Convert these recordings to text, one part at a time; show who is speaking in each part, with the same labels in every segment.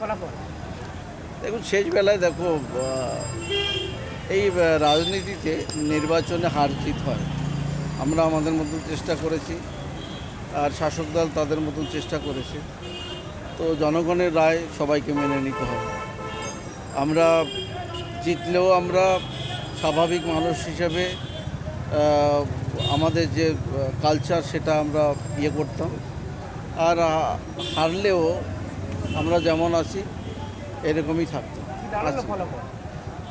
Speaker 1: ফলাফল?
Speaker 2: দেখুন, শেষ বেলায় দেখো, এই রাজনীতিতে নির্বাচনে হার জিত হয়। আমরা আমাদের মতন চেষ্টা করেছি, আর শাসক দল তাদের মতন চেষ্টা করেছে। তো জনগণের রায় সবাইকে মেনে নিতে হবে। আমরা জিতলেও আমরা স্বাভাবিক মানুষ হিসেবে আমাদের যে কালচার সেটা আমরা ইয়ে করতাম, আর হারলেও আমরা যেমন আছি এরকমই থাকতাম।
Speaker 1: কি দাঁড়ালো
Speaker 2: আচ্ছা।
Speaker 1: ফলাফল?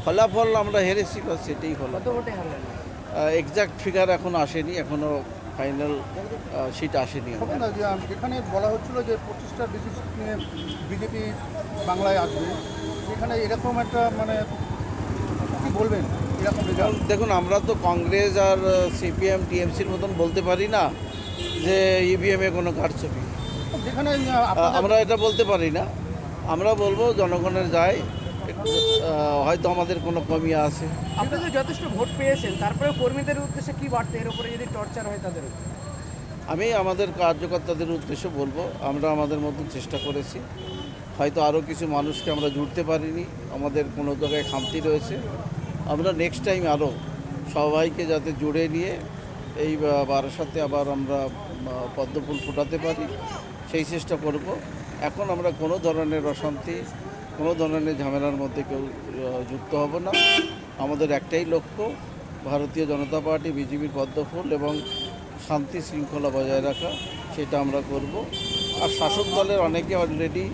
Speaker 2: ফলাফল আমরা হেরেছি, বা সেটাই হলো।
Speaker 1: কত ভোটে হারলেন?
Speaker 2: এক্সাক্ট ফিগার এখন আসেনি, এখনও ফাইনাল সিট আসেনি।
Speaker 3: তখন না যেখানে বলা হচ্ছিল যে 25টার বেশি সিট নিয়ে বিজেপি বাংলায় আসবে, যেখানে এরকম একটা মানে কী বলবেন এরকম রেজাল্ট?
Speaker 2: দেখুন, আমরা তো কংগ্রেস আর সিপিএম টিএমসির মতন বলতে পারি না যে ইভিএমে কোনো কারচুপি।
Speaker 3: যেখানে
Speaker 2: আমরা এটা বলতে পারি না। আমরা বলবো জনগণের যায়, হয়তো আমাদের কোনো কমি আছে।
Speaker 1: আপনি তো যথেষ্ট ভোট পেয়েছেন, তারপরে কর্মীদের উদ্দেশ্যে কি বার্তা, এর উপরে যদি টর্চার হয় তাদের?
Speaker 2: আমি আমাদের কার্যকর্তাদের উদ্দেশ্যে বলবো, আমরা আমাদের মতন চেষ্টা করেছি। হয়তো আরও কিছু মানুষকে আমরা জুড়তে পারিনি, আমাদের কোনো জায়গায় খামতি রয়েছে। আমরা নেক্সট টাইম আরও সবাইকে যাতে জুড়ে নিয়ে এই বারাসাতে আবার আমরা পদ্মফুল ফোটাতে পারি, সেই চেষ্টা করব। এখন আমরা কোনো ধরনের অশান্তি, কোনো ধরনের ঝামেলার মধ্যে কেউ যুক্ত হব না। আমাদের একটাই লক্ষ্য, ভারতীয় জনতা পার্টি বিজেপির পদ্মফুল এবং শান্তি শৃঙ্খলা বজায় রাখা, সেটা আমরা করব। আর শাসক দলের অনেকে অলরেডি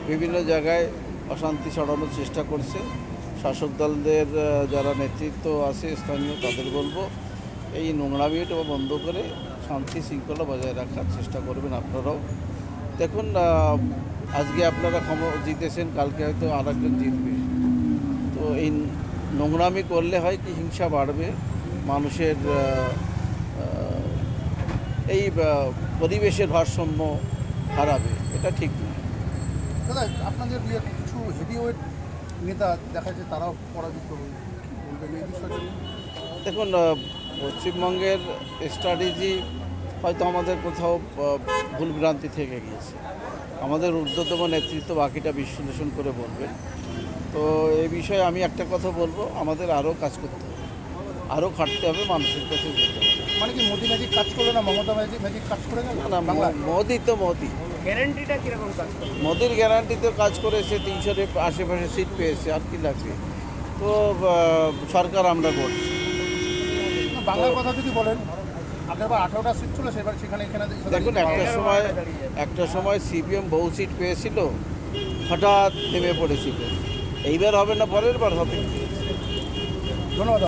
Speaker 2: বিভিন্ন জায়গায় অশান্তি ছড়ানোর চেষ্টা করছে। শাসক দলদের যারা নেতৃত্ব আছে স্থানীয়, তাদের বলবো এই নোংরামিটা বন্ধ করে শান্তি শৃঙ্খলা বজায় রাখার চেষ্টা করবেন আপনারাও। দেখুন, আজকে আপনারা জিতেছেন, কালকে হয়তো আর একজন জিতবে। তো এই নোংরামি করলে হয় কি, হিংসা বাড়বে, মানুষের এই পরিবেশের ভারসাম্য হারাবে, এটা ঠিক নয়।
Speaker 3: দাদা, আপনাদের কিছু হেভিওয়েট নেতা দেখা যাচ্ছে তারাও পরাজিত হয়ে বলবেন এই বিষয়টা নিয়ে?
Speaker 2: দেখুন, পশ্চিমবঙ্গের স্ট্র্যাটেজি হয়তো আমাদের কোথাও ভুলভ্রান্তি থেকে গিয়েছে। আমাদের ঊর্ধ্বতম নেতৃত্ব বাকিটা বিশ্লেষণ করে বলবেন। তো এই বিষয়ে আমি একটা কথা বলবো, আমাদের আরও কাজ করতে হবে, আরও খাটতে হবে, মানুষের কাছে যেতে হবে।
Speaker 3: মানে কি মোদি ম্যাজিক কাজ করবে না, মমতা ম্যাজিক কাজ করে গেল
Speaker 2: না,
Speaker 3: বাংলায়?
Speaker 2: মোদি তো মোদি,
Speaker 1: গ্যারেন্টিটা কিরকম কাজ করে?
Speaker 2: মোদির গ্যারান্টিতে কাজ করেছে, 300-এর আশেপাশে সিট পেয়েছে, আর কি লাগবে। তো সরকার আমরা করছি।
Speaker 3: বাংলার কথা যদি বলেন, আগেরবার 18টা সিট ছিল, সেবার এখানে
Speaker 2: দেখুন, একটা সময় সিপিএম বহু সিট পেয়েছিল, হঠাৎ নেমে পড়েছিল। এইবার হবে না, পরের বার হবে।
Speaker 3: ধন্যবাদ।